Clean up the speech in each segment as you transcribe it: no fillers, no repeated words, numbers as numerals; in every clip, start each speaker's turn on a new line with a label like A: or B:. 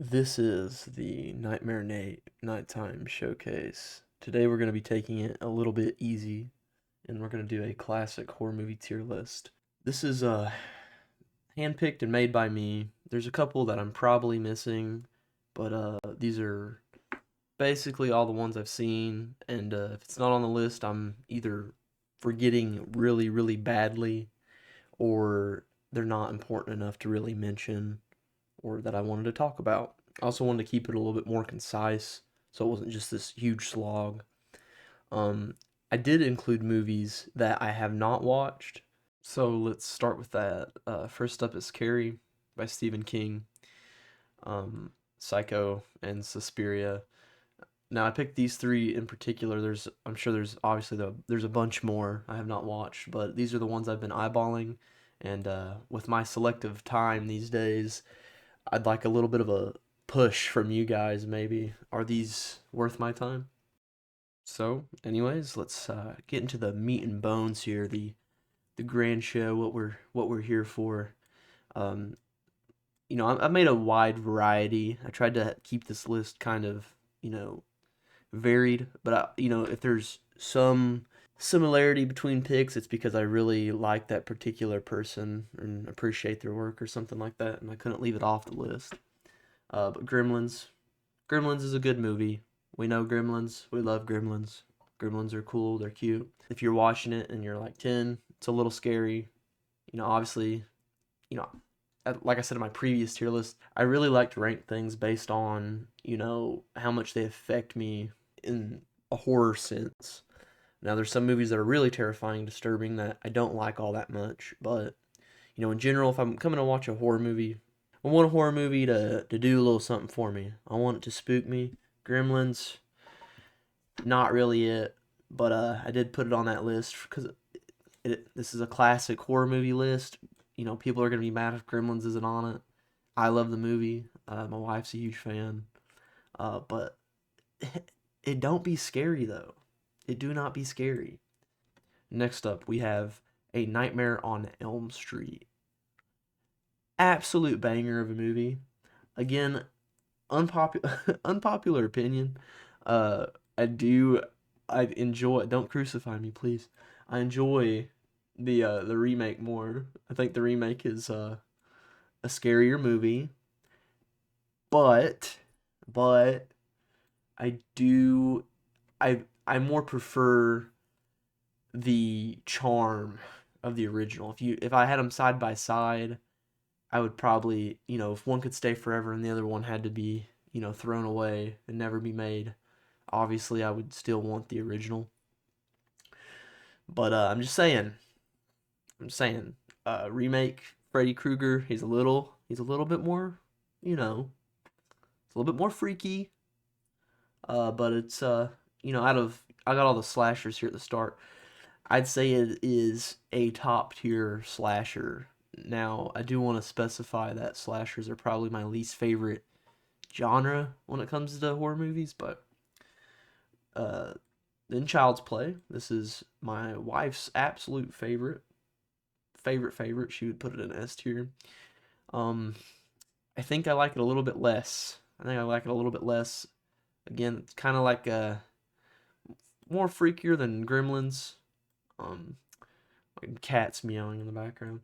A: This is the Nightmare Nate Nighttime Showcase. Today we're going to be taking it a little bit easy and we're going to do a classic horror movie tier list. This is handpicked and made by me. There's a couple that I'm probably missing, but these are basically all the ones I've seen, and if it's not on the list, I'm either forgetting really, really badly or they're not important enough to really mention or that I wanted to talk about. I also wanted to keep it a little bit more concise, so it wasn't just this huge slog. Um, I did include movies that I have not watched, so let's start with that. First up is Carrie by Stephen King, Psycho, and Suspiria. Now I picked these three in particular. I'm sure there's obviously there's a bunch more I have not watched, but these are the ones I've been eyeballing. And with my selective time these days, I'd like a little bit of a push from you guys, maybe. Are these worth my time? So, anyways, let's get into the meat and bones here, the grand show, what we're here for. Um, I've made a wide variety. I tried to keep this list kind of, you know, varied, but if there's some similarity between picks, it's because I really like that particular person and appreciate their work or something like that, and I couldn't leave it off the list. But Gremlins is a good movie. We know Gremlins. We love Gremlins. Gremlins are cool. They're cute. If you're watching it and you're like 10, it's a little scary. Obviously, you know, like I said in my previous tier list, I really like to rank things based on, how much they affect me in a horror sense. Now, there's some movies that are really terrifying, disturbing that I don't like all that much, but in general, if I'm coming to watch a horror movie, I want a horror movie to do a little something for me. I want it to spook me. Gremlins, not really it, but I did put it on that list because this is a classic horror movie list. People are gonna be mad if Gremlins isn't on it. I love the movie. My wife's a huge fan. But it don't be scary though. It do not be scary. Next up, we have A Nightmare on Elm Street. Absolute banger of a movie. Again, unpopular unpopular opinion. Uh, I do I enjoy. Don't crucify me, please. I enjoy the remake more. I think the remake is a scarier movie, but but I do I more prefer the charm of the original. If I had them side by side, I would probably, if one could stay forever and the other one had to be, thrown away and never be made, obviously I would still want the original. But remake Freddy Krueger, he's a little bit more, it's a little bit more freaky. But it's out of I got all the slashers here at the start. I'd say it is a top tier slasher. Now, I do want to specify that slashers are probably my least favorite genre when it comes to horror movies, but uh, then Child's Play. This is my wife's absolute favorite. She would put it in S tier. Um, I think I like it a little bit less. I think I like it a little bit less. Again, it's kind of like more freakier than Gremlins. Um, like cats meowing in the background.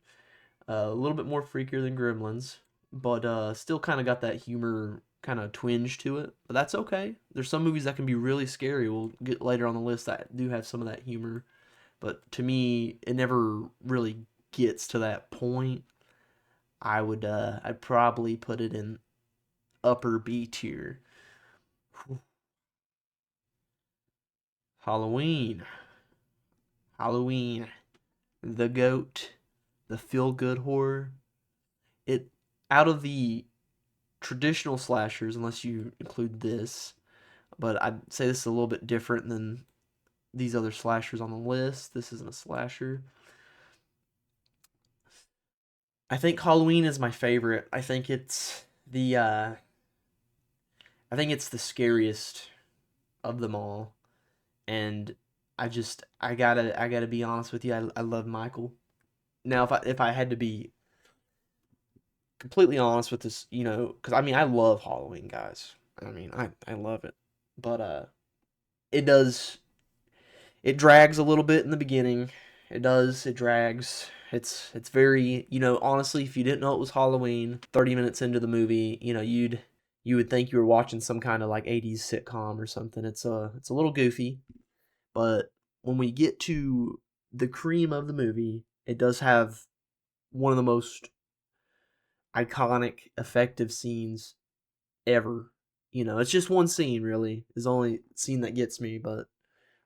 A: A little bit more freakier than Gremlins, but still kind of got that humor kind of twinge to it. But that's okay. There's some movies that can be really scary. We'll get later on the list that do have some of that humor. But to me, it never really gets to that point. I'd probably put it in upper B tier. Halloween. Halloween. The goat. The feel good horror. It out of the traditional slashers, unless you include this, but I'd say this is a little bit different than these other slashers on the list. This isn't a slasher. I think Halloween is my favorite. I think it's the scariest of them all, and I gotta be honest with you. I love Michael. Now, if I had to be completely honest with this, because I mean I love Halloween, guys. I mean I love it, but it does it drags a little bit in the beginning. It drags. It's very, honestly, if you didn't know it was Halloween 30 minutes into the movie, you would think you were watching some kind of like 80s sitcom or something. It's a little goofy, but when we get to the cream of the movie, it does have one of the most iconic effective scenes ever. It's just one scene really. Is the only scene that gets me, but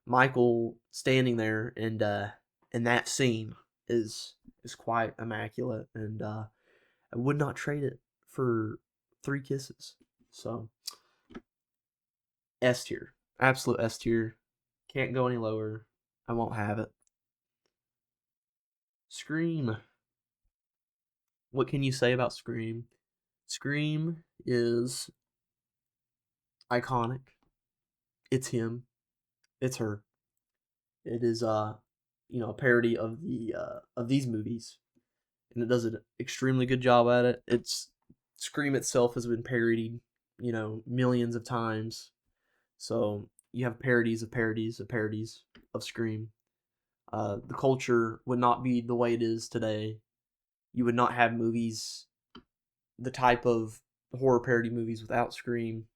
A: Michael standing there and that scene is quite immaculate, and I would not trade it for three kisses. So S tier, absolute S tier. Can't go any lower. I won't have it. Scream. What can you say about Scream? Scream is iconic. It's him. It's her. It is a parody of these movies, and it does an extremely good job at it. It's Scream itself has been parodied, millions of times. So you have parodies of parodies of parodies of Scream. The culture would not be the way it is today. You would not have movies, the type of horror parody movies without Scream.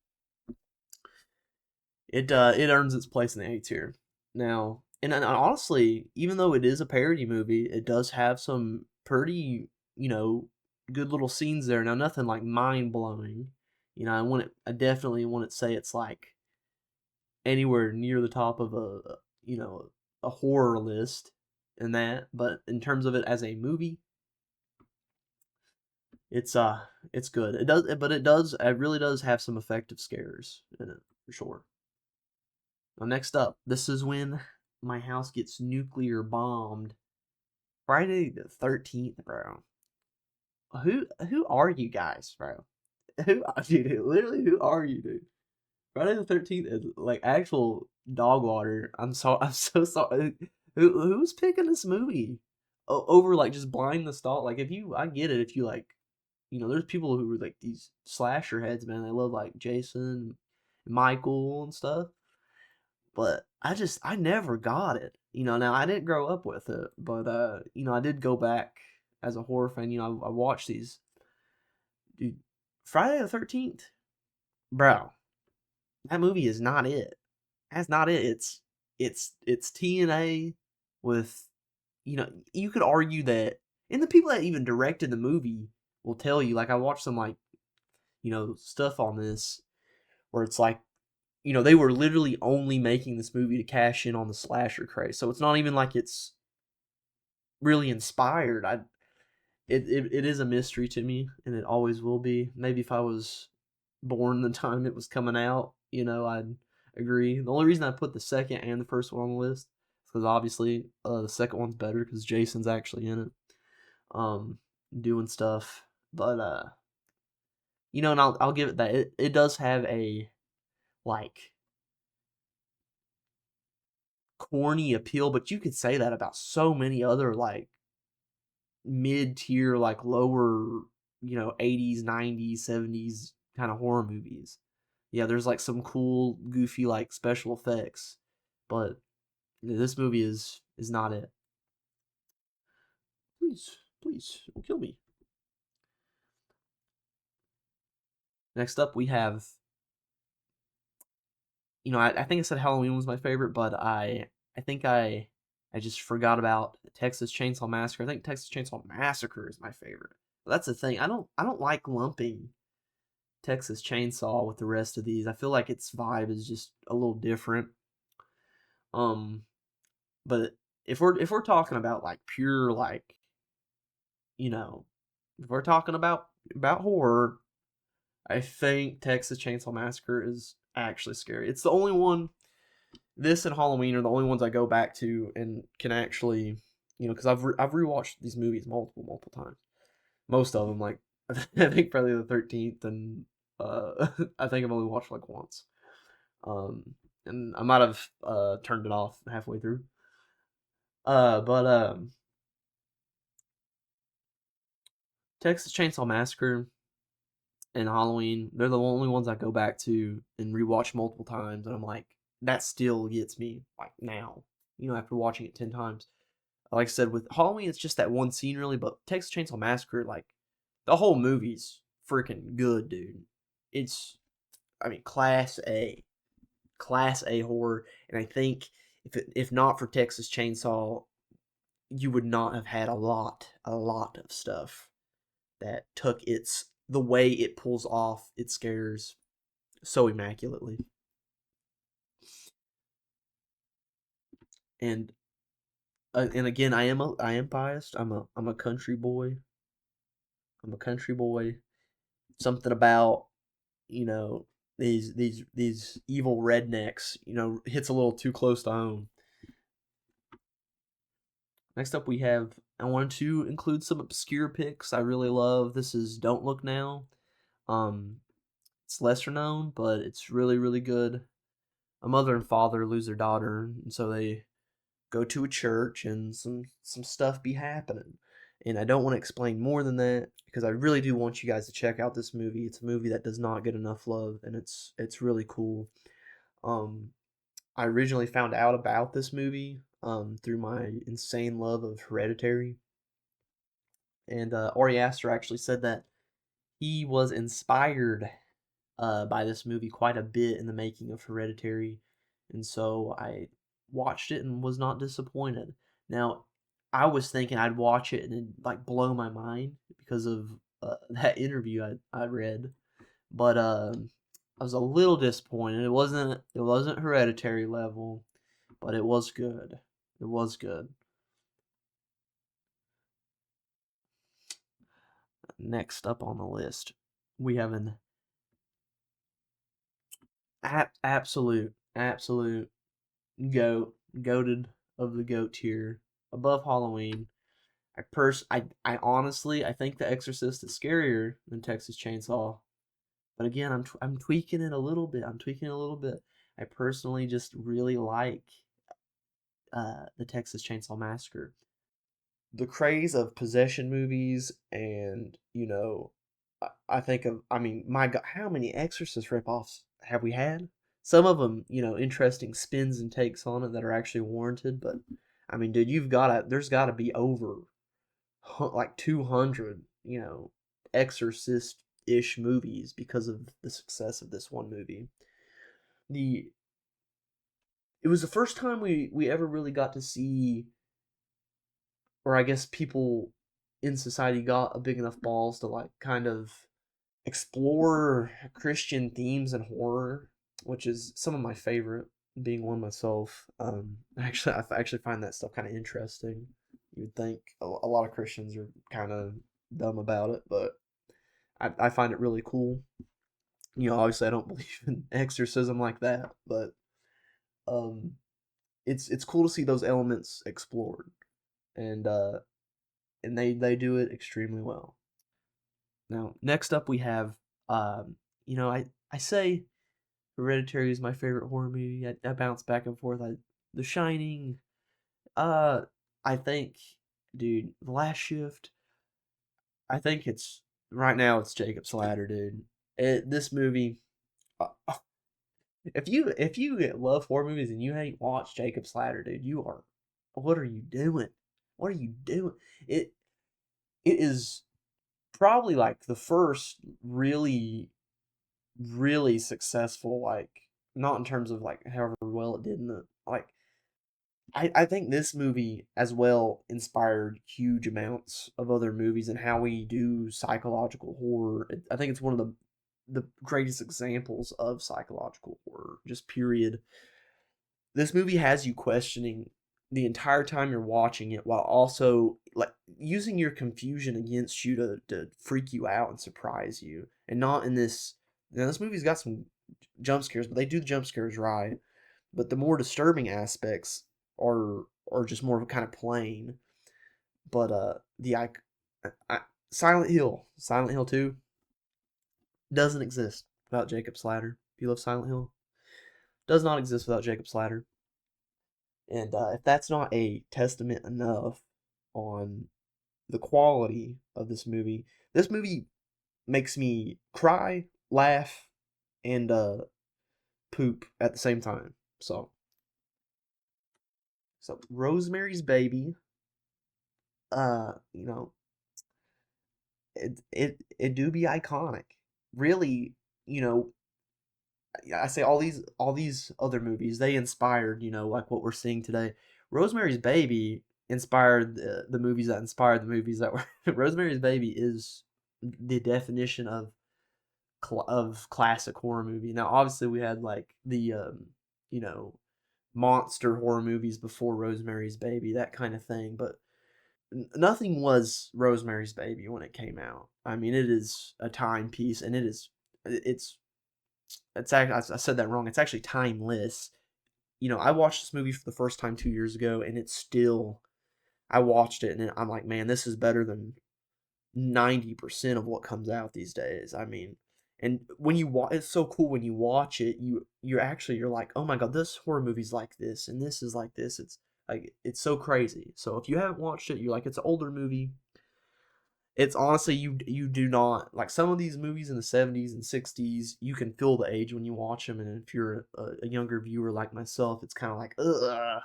A: It earns its place in the A tier. Now, and honestly, even though it is a parody movie, it does have some pretty, good little scenes there. Now, nothing like mind blowing. I definitely wouldn't say it's like anywhere near the top of a horror list in that, but in terms of it as a movie, it's it's good. It really does have some effective scares in it for sure. Now, next up, this is when my house gets nuclear bombed. Friday the 13th, bro. Who are you guys, bro? Dude, literally, who are you, dude? Friday the 13th is like actual dog water. I'm so sorry. Who's picking this movie over like just blind the stall? Like, I get it if you like, there's people who are like these slasher heads, man. They love like Jason, Michael, and stuff. But I never got it. Now I didn't grow up with it, but I did go back as a horror fan. I watched these. Dude, Friday the 13th, bro. That movie is not it. That's not it. It's TNA with, you could argue that, and the people that even directed the movie will tell you. Like, I watched some like, stuff on this where it's like, they were literally only making this movie to cash in on the slasher craze. So it's not even like it's really inspired. It is a mystery to me, and it always will be. Maybe if I was born the time it was coming out, I'd agree. The only reason I put the second and the first one on the list is because obviously the second one's better because Jason's actually in it, um, doing stuff. But and I'll give it that it does have a like corny appeal, but you could say that about so many other like mid tier, like lower, 80s, 90s, 70s kind of horror movies. Yeah, there's like some cool, goofy like special effects, but this movie is not it. Please, please, don't kill me. Next up, we have, I think I said Halloween was my favorite, but I think I just forgot about Texas Chainsaw Massacre. I think Texas Chainsaw Massacre is my favorite. But that's the thing. I don't like lumping Texas Chainsaw with the rest of these. I feel like its vibe is just a little different. Um, but if we're talking about like pure like, you know, if we're talking about horror, I think Texas Chainsaw Massacre is actually scary. It's the only one. This and Halloween are the only ones I go back to and can actually, because I've rewatched these movies multiple times. Most of them, like I think Friday the 13th, and I think I've only watched like once. Um, and I might have turned it off halfway through. But Texas Chainsaw Massacre and Halloween, they're the only ones I go back to and rewatch multiple times, and I'm like, that still gets me like now, after watching it 10 times. Like I said, with Halloween, it's just that one scene really, but Texas Chainsaw Massacre, like the whole movie's freaking good, dude. It's, I mean, class A horror, and I think if not for Texas Chainsaw, you would not have had a lot of stuff that took the way it pulls off its scares so immaculately. And and again, I am biased. I'm a country boy. I'm a country boy. Something about you know these evil rednecks hits a little too close to home. Next up, we have I wanted to include some obscure picks I really love. This is Don't Look Now. Um, it's lesser known, but it's really really good. A mother and father lose their daughter, and so they go to a church, and some stuff be happening. And I don't want to explain more than that because I really do want you guys to check out this movie. It's a movie that does not get enough love, and it's really cool. Um, I originally found out about this movie through my insane love of Hereditary, and Ari Aster actually said that he was inspired by this movie quite a bit in the making of Hereditary, and so I watched it and was not disappointed. Now, I was thinking I'd watch it and it'd like blow my mind because of that interview I read, but I was a little disappointed. It wasn't Hereditary level, but it was good. It was good. Next up on the list, we have an absolute goated of the goat tier, above Halloween. I honestly I think The Exorcist is scarier than Texas Chainsaw, but again I'm tweaking it a little bit. I'm tweaking it a little bit. I personally just really like the Texas Chainsaw Massacre. The craze of possession movies, and I think of, I mean, my God, how many Exorcist ripoffs have we had? Some of them, interesting spins and takes on it that are actually warranted, but I mean, dude, there's gotta be over like 200, Exorcist ish movies because of the success of this one movie. The It was the first time we ever really got to see, or I guess people in society got a big enough balls to like kind of explore Christian themes and horror, which is some of my favorite, being one myself. Actually, I actually find that stuff kind of interesting. You'd think a lot of Christians are kind of dumb about it, but I find it really cool. Obviously, I don't believe in exorcism like that, but um, it's cool to see those elements explored, and they do it extremely well. Now, next up we have, I say Hereditary is my favorite horror movie. I bounce back and forth. The Shining. Uh, I think, dude, The Last Shift. I think it's right now. It's Jacob's Ladder, dude. This movie. Uh, if you love horror movies and you ain't watched Jacob's Ladder, dude, you are. What are you doing? What are you doing? It it is probably like the first really really successful, like not in terms of like however well it did in the like I think this movie as well inspired huge amounts of other movies and how we do psychological horror. I think it's one of the greatest examples of psychological horror, just period. This movie has you questioning the entire time you're watching it, while also like using your confusion against you to freak you out and surprise you, and not in this. Now, this movie's got some jump scares, but they do the jump scares right. But the more disturbing aspects are just more kind of plain. But I Silent Hill 2 doesn't exist without Jacob's Ladder. If you love Silent Hill, does not exist without Jacob's Ladder. And if that's not a testament enough on the quality of this movie, This movie makes me cry, laugh, and poop at the same time. So Rosemary's Baby, you know, it do be iconic. Really, you know, I say all these other movies they inspired, like what we're seeing today. Rosemary's Baby inspired the movies that inspired the movies that were. Rosemary's Baby is the definition of classic horror movie. Now, obviously, we had like the you know monster horror movies before Rosemary's Baby, that kind of thing, but nothing was Rosemary's Baby when it came out. I mean, it is a timepiece, and it's it's actually I said that wrong. It's actually timeless. I watched this movie for the first time 2 years ago, and it's still. I watched it, and I'm like, man, this is better than 90% of what comes out these days. I mean, and when you watch, it's so cool when you watch it. You're like, oh my god, this horror movie's like this, and this is like this. It's like it's so crazy. So if you haven't watched it, you're like, it's an older movie. It's honestly you do not like some of these movies in the 70s and 60s. You can feel the age when you watch them, and if you're a younger viewer like myself, it's kind of like ugh.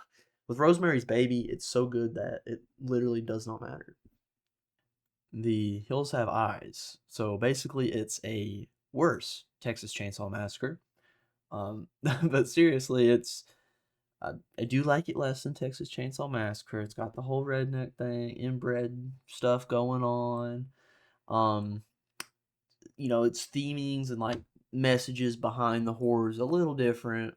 A: With Rosemary's Baby, it's so good that it literally does not matter. The Hills Have Eyes. So basically, it's a worse Texas Chainsaw Massacre. But seriously, I do like it less than Texas Chainsaw Massacre. It's got the whole redneck thing, inbred stuff going on. Um, its themings and like messages behind the horrors a little different.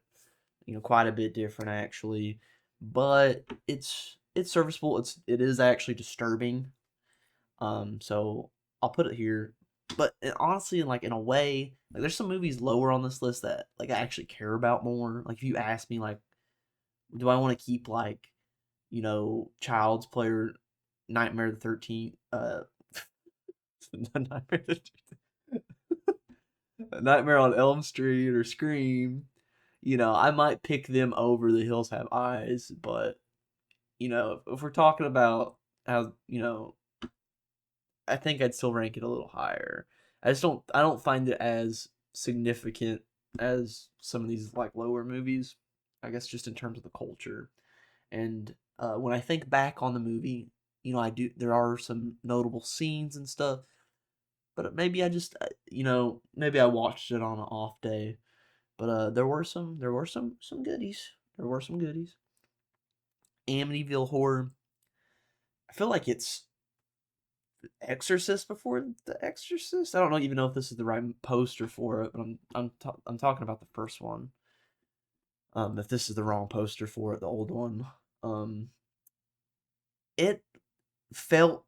A: Quite a bit different actually, but it's serviceable. It is actually disturbing. So I'll put it here. But honestly, like in a way, like there's some movies lower on this list that like I actually care about more. Like if you ask me, like, do I want to keep like, Child's Play or Nightmare the 13th, Nightmare, Nightmare on Elm Street or Scream, I might pick them over The Hills Have Eyes. But if we're talking about how, I think I'd still rank it a little higher. I don't find it as significant as some of these like lower movies. I guess just in terms of the culture. And when I think back on the movie, there are some notable scenes and stuff, but maybe I just maybe I watched it on an off day. But there were some goodies. There were some goodies. Amityville Horror. I feel like it's Exorcist before the Exorcist. I don't even know if this is the right poster for it, but I'm talking about the first one. If this is the wrong poster for it, the old one. Um, it felt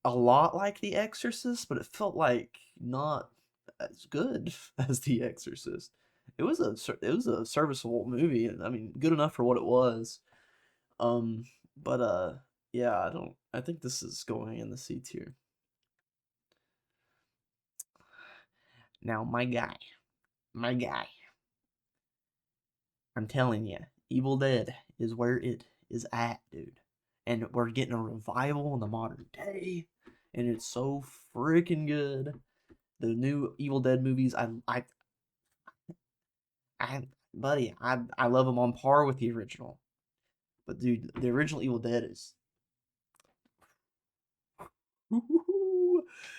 A: a lot like the Exorcist, but it felt like not as good as the Exorcist. It was a serviceable movie. I mean, good enough for what it was. Um, but yeah, I think this is going in the C tier. Now, my guy, I'm telling you, Evil Dead is where it is at, dude. And we're getting a revival in the modern day, and it's so freaking good. The new Evil Dead movies, buddy, I love them on par with the original. But dude, the original Evil Dead is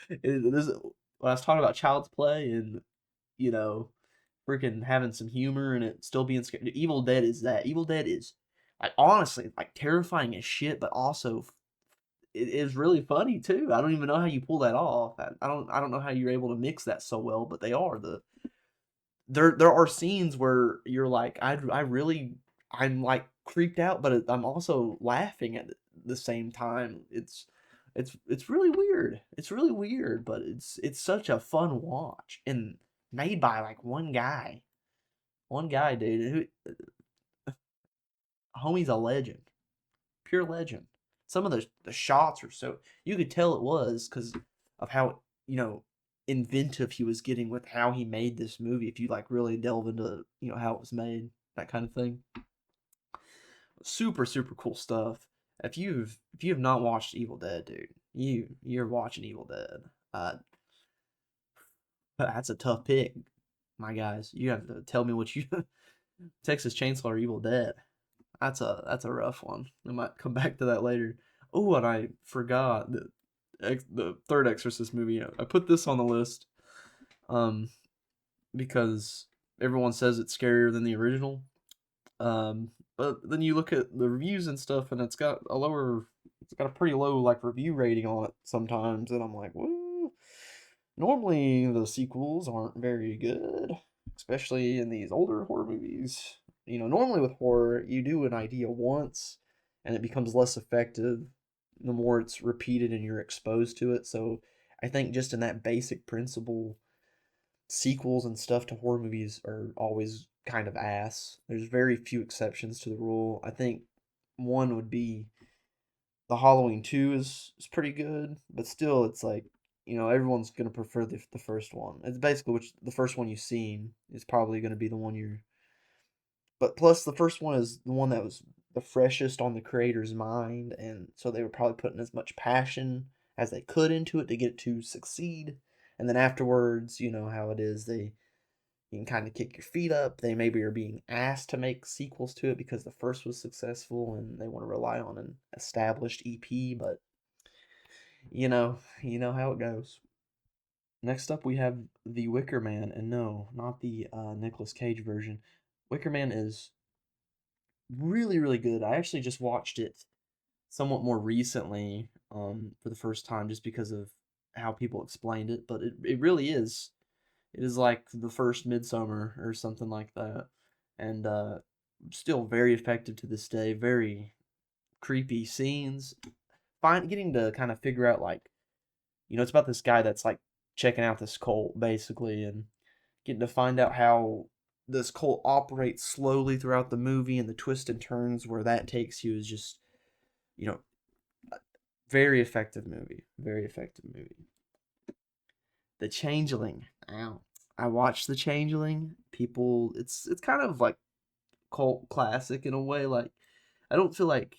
A: this when I was talking about Child's Play and you know freaking having some humor and it still being scary. Evil Dead is that. Evil Dead is like honestly like terrifying as shit, but also it is really funny too. I don't even know how you pull that off. I don't know how you're able to mix that so well, but they are the there are scenes where you're like I'm like creeped out, but I'm also laughing at the same time. It's really weird. It's really weird, but it's such a fun watch and made by like one guy. One guy, dude. Homie's a legend, pure legend. Some of the shots are so you could tell it was because of how inventive he was getting with how he made this movie. If you like really delve into how it was made, that kind of thing. Super super cool stuff. If you have not watched Evil Dead, dude, you're watching Evil Dead. That's a tough pick, my guys. You have to tell me what you Texas Chainsaw or Evil Dead. That's a rough one. I might come back to that later. Oh, and I forgot the third Exorcist movie. I put this on the list um because everyone says it's scarier than the original. But then you look at the reviews and stuff, and it's got a pretty low like review rating on it sometimes, and I'm like, well, normally the sequels aren't very good, especially in these older horror movies. Normally with horror, you do an idea once, and it becomes less effective the more it's repeated and you're exposed to it. So I think just in that basic principle, sequels and stuff to horror movies are always kind of ass. There's very few exceptions to the rule. I think one would be the Halloween 2 is pretty good, but still it's like, everyone's going to prefer the first one. It's basically which the first one you've seen is probably going to be the one you're but plus the first one is the one that was the freshest on the creator's mind, and so they were probably putting as much passion as they could into it to get it to succeed. And then afterwards, you know how it is, you can kind of kick your feet up. They maybe are being asked to make sequels to it because the first was successful and they want to rely on an established EP, but you know how it goes. Next up, we have The Wicker Man, and no, not the Nicolas Cage version. Wicker Man is really, really good. I actually just watched it somewhat more recently, for the first time, just because of how people explained it. But it really is. It is like the first Midsummer or something like that, and still very effective to this day. Very creepy scenes. Getting to kind of figure out like, it's about this guy that's like checking out this cult basically, and getting to find out how this cult operates slowly throughout the movie, and the twists and turns where that takes you is just, you know, very effective movie. Very effective movie. The Changeling. Ow. I watched The Changeling. People, it's kind of like cult classic in a way. Like, I don't feel like,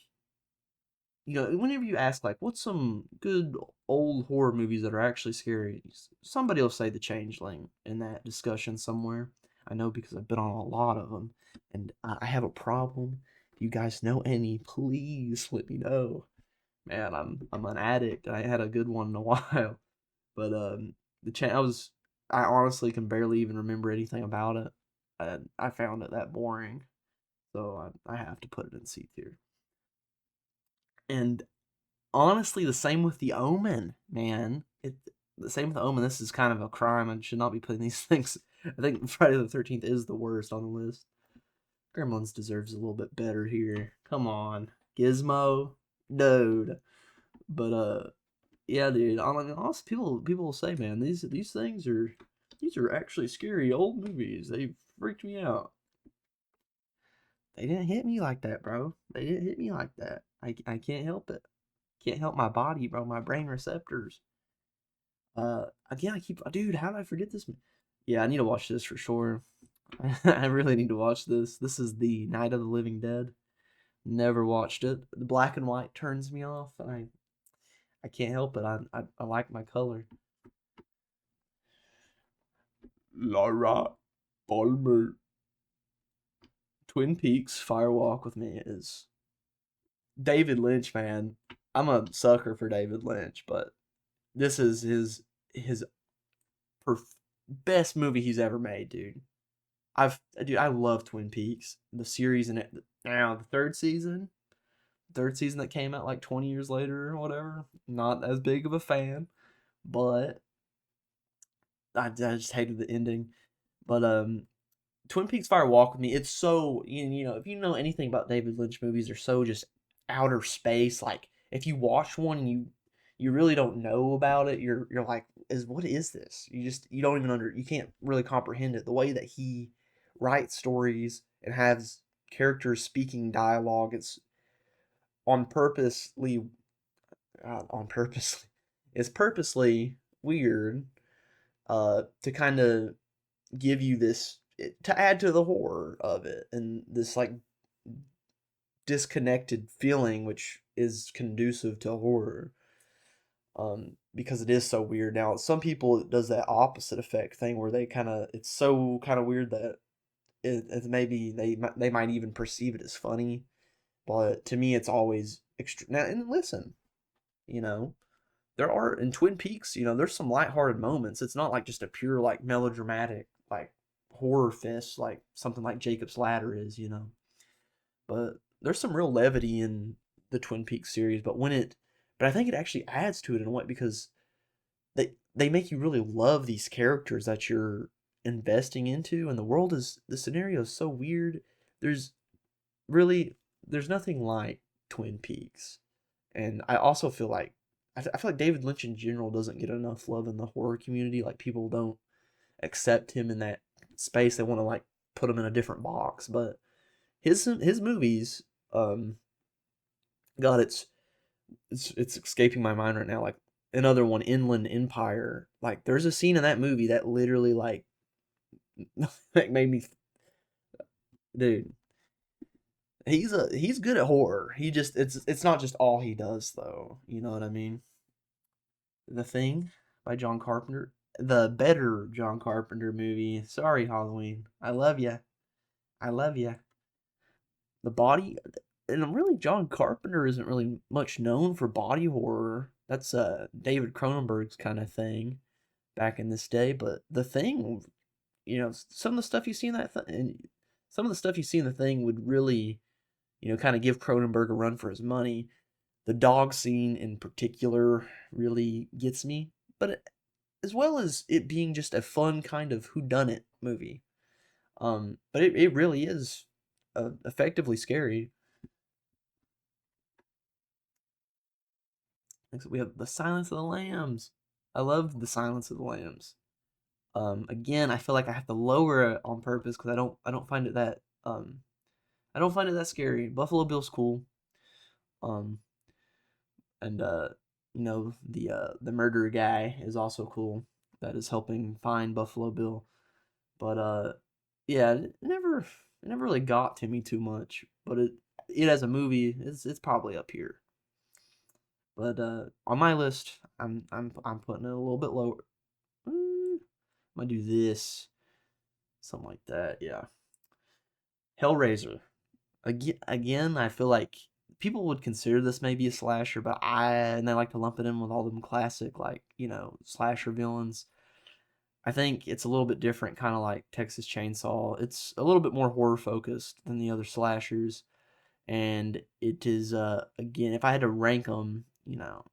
A: whenever you ask like, what's some good old horror movies that are actually scary, somebody will say The Changeling in that discussion somewhere. I know because I've been on a lot of them, and I have a problem. If you guys know any, please let me know. Man, I'm an addict. I had a good one in a while, but I honestly can barely even remember anything about it. I found it that boring, so I have to put it in C tier. And honestly, the same with The Omen, man. The same with The Omen. This is kind of a crime. I should not be putting these things. I think Friday the 13th is the worst on the list. Gremlins deserves a little bit better here. Come on, Gizmo, dude. But yeah, dude. Honestly, people will say, man, these are actually scary old movies. They freaked me out. They didn't hit me like that, bro. They didn't hit me like that. I can't help it. Can't help my body, bro. My brain receptors. Again, dude. How did I forget this? Yeah, I need to watch this for sure. I really need to watch this. This is the Night of the Living Dead. Never watched it. The black and white turns me off. I can't help it. I like my color. Laura Palmer. Twin Peaks Fire Walk with Me is David Lynch, man. I'm a sucker for David Lynch, but this is his perf- best movie he's ever made, dude. I love Twin Peaks, the series, and it now the third season that came out like 20 years later or whatever. Not as big of a fan, but I just hated the ending. But Twin Peaks Fire Walk with Me, it's so, if you know anything about David Lynch movies, they're so just outer space. Like if you watch one and you really don't know about it, you're like, what is this? You don't even you can't really comprehend it. The way that he writes stories and has characters speaking dialogue, it's on purposely on purposely it's purposely weird, to kind of give you this, to add to the horror of it, and this like disconnected feeling which is conducive to horror. because it is so weird. Now, some people it does that opposite effect thing where they kind of it's so kind of weird that it maybe they might even perceive it as funny. But to me, it's always extra. Now, and listen, you know, there are in Twin Peaks, there's some lighthearted moments. It's not like just a pure like melodramatic like horror fest like something like Jacob's Ladder is. But there's some real levity in the Twin Peaks series. But I think it actually adds to it in a way because they make you really love these characters that you're investing into, and the scenario is so weird. There's really there's nothing like Twin Peaks, and I also feel like I feel like David Lynch in general doesn't get enough love in the horror community. Like people don't accept him in that space. They want to like put him in a different box, but his movies, um, God, it's escaping my mind right now. Like another one, Inland Empire. Like there's a scene in that movie that literally like like made me, dude. He's good at horror. He just it's not just all he does though. You know what I mean? The Thing by John Carpenter, the better John Carpenter movie. Sorry, Halloween. I love you. I love you. The body, and really, John Carpenter isn't really much known for body horror. That's David Cronenberg's kind of thing back in this day. But The Thing, some of the stuff you see in and some of the stuff you see in The Thing would really, kind of give Cronenberg a run for his money. The dog scene in particular really gets me, but as well as it being just a fun kind of whodunit movie. But it really is effectively scary. We have The Silence of the Lambs. I love The Silence of the Lambs. Again, I feel like I have to lower it on purpose because I don't find it that I don't find it that scary. Buffalo Bill's cool. Um, and the murderer guy is also cool. That is helping find Buffalo Bill. But yeah, it never really got to me too much. But it as a movie, it's probably up here. But on my list, I'm putting it a little bit lower. I'm gonna do this, something like that. Yeah, Hellraiser. Again, I feel like people would consider this maybe a slasher, but and they like to lump it in with all them classic like slasher villains. I think it's a little bit different, kind of like Texas Chainsaw. It's a little bit more horror focused than the other slashers, and it is again, if I had to rank them,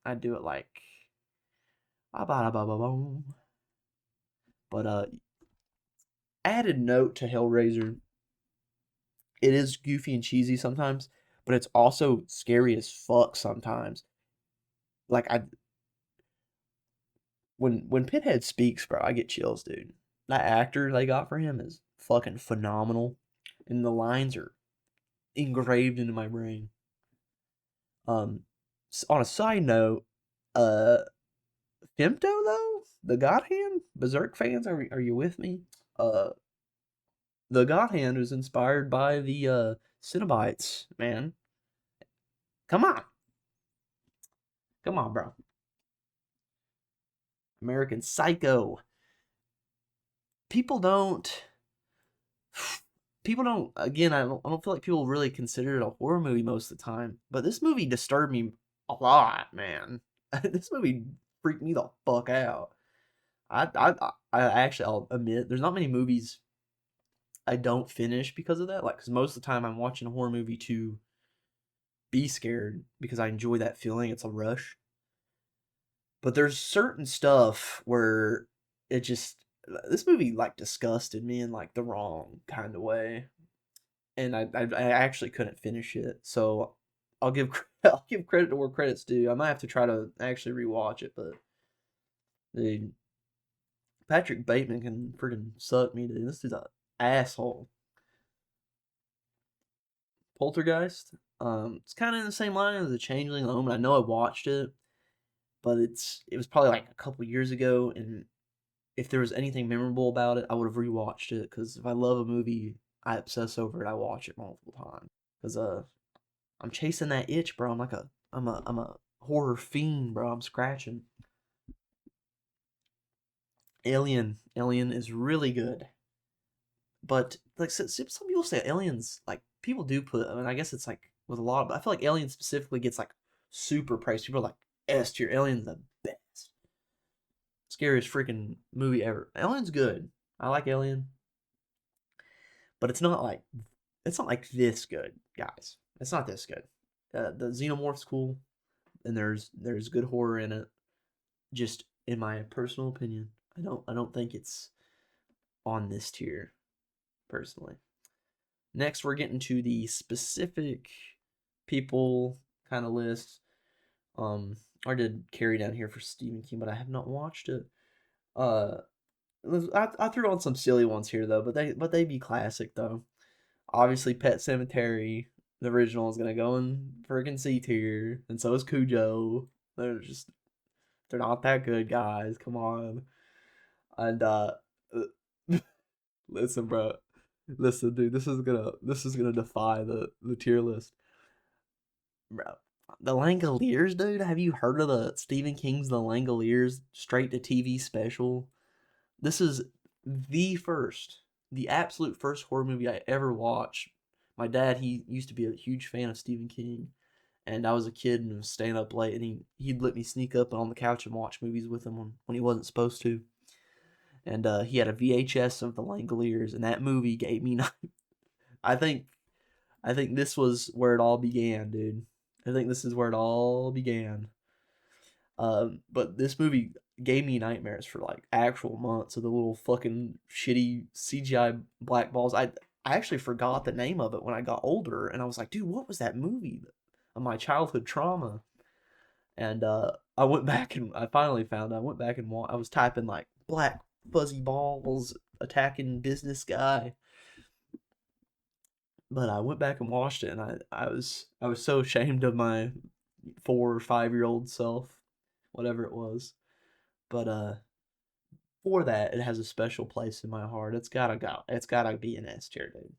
A: I'd do it like but added note to Hellraiser, it is goofy and cheesy sometimes, but it's also scary as fuck sometimes. Like when Pinhead speaks, bro, I get chills, dude. That actor they got for him is fucking phenomenal, and the lines are engraved into my brain. On a side note, uh, Femto though, the God Hand, Berserk fans, are you with me? Uh, the God Hand was inspired by the Cenobites, man. Come on, come on, bro. American Psycho. People don't. People don't. Again, I don't feel like people really consider it a horror movie most of the time. But this movie disturbed me a lot, man. This movie freaked me the fuck out. I actually, I'll admit, there's not many movies I don't finish because of that. Like, because most of the time I'm watching a horror movie to be scared because I enjoy that feeling. It's a rush. But there's certain stuff where it just this movie like disgusted me in like the wrong kind of way, and I actually couldn't finish it. So I'll give I'll give credit to where credit's due. I might have to try to actually rewatch it, but dude, Patrick Bateman can freaking suck me, dude. This dude's an asshole. Poltergeist. It's kind of in the same line as The Changeling Omen. I know I watched it, but it was probably like a couple years ago, and if there was anything memorable about it, I would have rewatched it. Because if I love a movie, I obsess over it. I watch it multiple times. Because I'm chasing that itch, bro. I'm a horror fiend, bro. I'm scratching. Alien is really good, but like some people say Aliens, like people do put. I mean, I guess it's like with a lot, but I feel like Alien specifically gets like super praised. People are like, S tier, Alien's the best, scariest freaking movie ever. Alien's good. I like Alien, but it's not like this good, guys. It's not this good. The Xenomorph's cool, and there's good horror in it. Just in my personal opinion, I don't think it's on this tier personally. Next, we're getting to the specific people kind of list. I did carry down here for Stephen King, but I have not watched it. Uh, I threw on some silly ones here though, but they be classic though. Obviously, Pet Cemetery, the original, is gonna go in freaking C tier, and so is Cujo. They're just they're not that good, guys. Come on. And listen, bro. Listen, dude. This is gonna defy the tier list, bro. The Langoliers, dude. Have you heard of the Stephen King's The Langoliers straight to TV special? This is the first, the absolute first horror movie I ever watched. My dad, he used to be a huge fan of Stephen King, and I was a kid and was staying up late, and he'd let me sneak up on the couch and watch movies with him when he wasn't supposed to. And he had a VHS of The Langoliers, and that movie gave me. I think I think this was where it all began, dude. I think this is where it all began. But this movie gave me nightmares for like actual months of the little fucking shitty CGI black balls. I actually forgot the name of it when I got older, and I was like, dude, what was that movie? Of my childhood trauma. And I went back and I finally found. I went back and I was typing like black fuzzy balls attacking business guy, but I went back and watched it, and I was so ashamed of my 4 or 5 year old self, whatever it was. But for that, it has a special place in my heart. It's gotta go. It's gotta be an S tier, dude.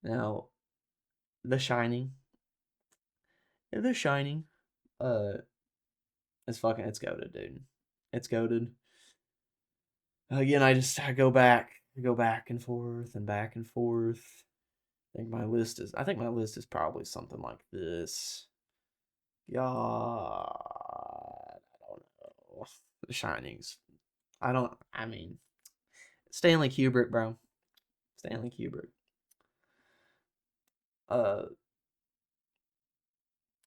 A: Now, The Shining. Yeah, The Shining. Uh, it's goaded, dude. It's goaded. Again, I go back and forth and back and forth. I think my list is probably something like this. God, I don't know. The Shining's. I mean, Stanley Kubrick, bro. Stanley Kubrick. Uh,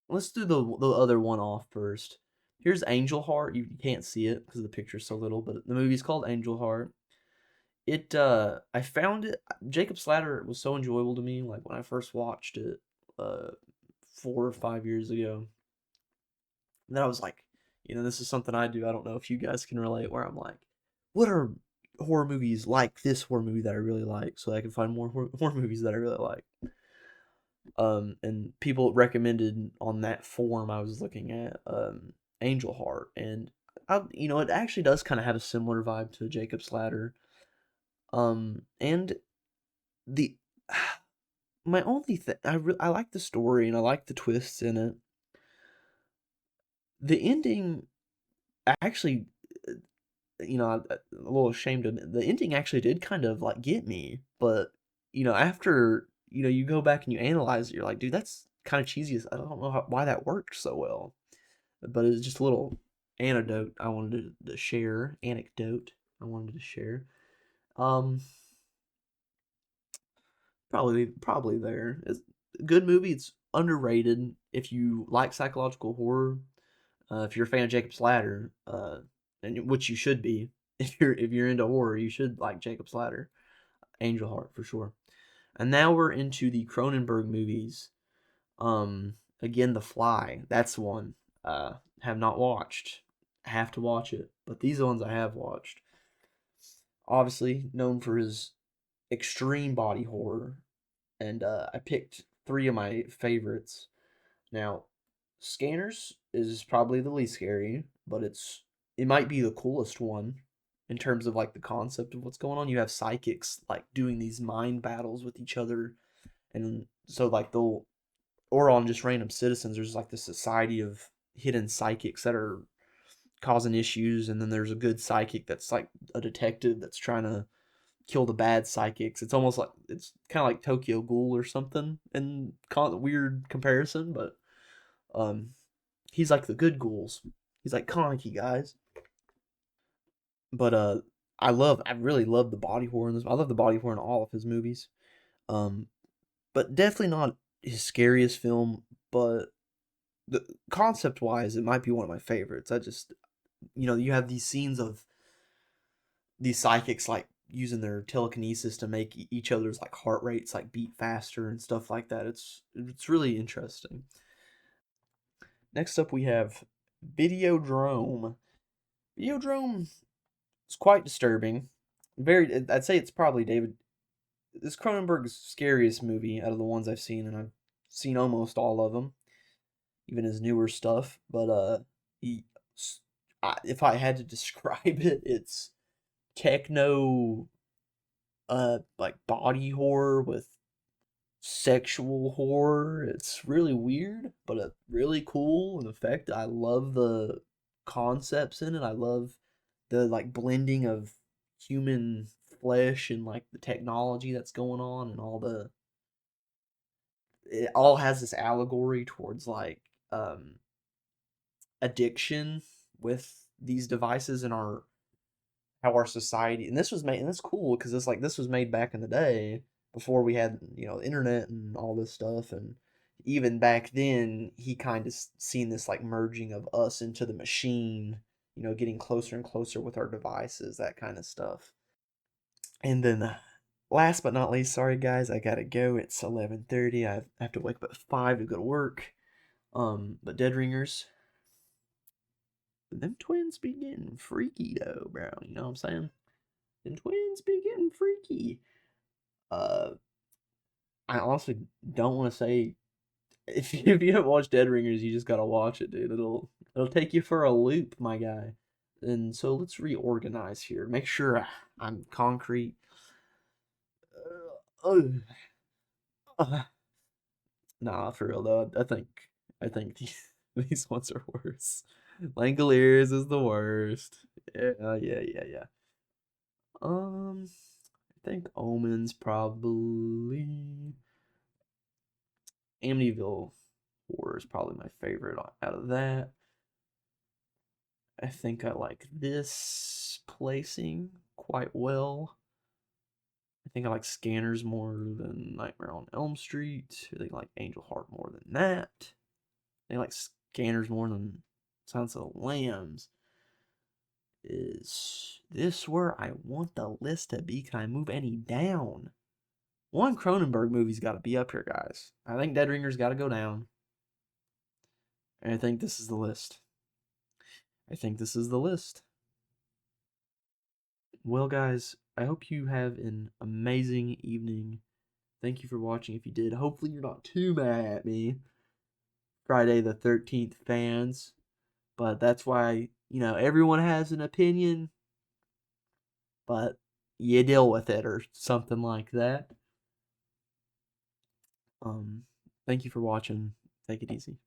A: let's do the other one off first. Here's Angel Heart. You can't see it because the picture's so little, but the movie's called Angel Heart. I found it. Jacob Slatter was so enjoyable to me. Like when I first watched it, uh, 4 or 5 years ago. Then I was like, this is something I do. I don't know if you guys can relate. Where I'm like, what are horror movies like this horror movie that I really like, so I can find more horror movies that I really like. And people recommended on that form I was looking at, Angel Heart, and it actually does kind of have a similar vibe to Jacob Slatter. And the my only thing I like the story and I like the twists in it. The ending actually, I'm a little ashamed of it. The ending actually did kind of like get me, but after you go back and you analyze it, you're like, dude, that's kind of cheesy. I don't know why that worked so well, but it's just a little anecdote I wanted to share. Um, probably there. It's a good movie. It's underrated if you like psychological horror. If you're a fan of Jacob Slatter, and which you should be, if you're into horror, you should like Jacob Slatter. Angel Heart for sure. And now we're into the Cronenberg movies. Again, The Fly. That's one. Have not watched. Have to watch it, but these are the ones I have watched. Obviously known for his extreme body horror, and I picked three of my favorites. Now, Scanners is probably the least scary, but it might be the coolest one in terms of like the concept of what's going on. You have psychics like doing these mind battles with each other, and so like they'll or on just random citizens. There's like this society of hidden psychics that are causing issues, and then there's a good psychic that's like a detective that's trying to kill the bad psychics. It's almost like it's kind of like Tokyo Ghoul or something, in weird comparison, but um, he's like the good ghouls. He's like Kaneki guys. But I really love the body horror in this. I love the body horror in all of his movies. Um, but definitely not his scariest film. But the concept wise, it might be one of my favorites. I just, you have these scenes of these psychics like using their telekinesis to make each other's like heart rates like beat faster and stuff like that. It's really interesting. Next up, we have Videodrome. Videodrome is quite disturbing. I'd say it's probably David. This Cronenberg's scariest movie out of the ones I've seen, and I've seen almost all of them, even his newer stuff. But he, if I had to describe it, it's techno, like body horror with sexual horror. It's really weird, but really cool in effect. I love the concepts in it. I love the like blending of human flesh and like the technology that's going on and all the it all has this allegory towards like um addiction with these devices in our how our society, and this was made, and it's cool because it's like this was made back in the day before we had internet and all this stuff. And even back then he kind of seen this like merging of us into the machine, getting closer and closer with our devices, that kind of stuff. And then last but not least, sorry guys, I gotta go. It's 11:30. I have to wake up at 5 to go to work. But Dead Ringers, them twins be getting freaky though, bro. You know what I'm saying? Them twins be getting freaky. Uh, I honestly don't want to say if you haven't watched Dead Ringers, you just gotta watch it, dude. It'll take you for a loop, my guy. And so let's reorganize here. Make sure I'm concrete. Uh, nah, for real though. I think these ones are worse. Langoliers is the worst. Yeah. I think Omen's probably Amityville Horror is probably my favorite out of that. I think I like this placing quite well. I think I like Scanners more than Nightmare on Elm Street. I think I like Angel Heart more than that. I think I like Scanners more than Silence of the Lambs. Is this where I want the list to be? Can I move any down? One Cronenberg movie's got to be up here, guys. I think Dead Ringer's got to go down. And I think this is the list. I think this is the list. Well, guys, I hope you have an amazing evening. Thank you for watching if you did. Hopefully, you're not too mad at me, Friday the 13th fans. But that's why, everyone has an opinion, but you deal with it or something like that. Thank you for watching. Take it easy.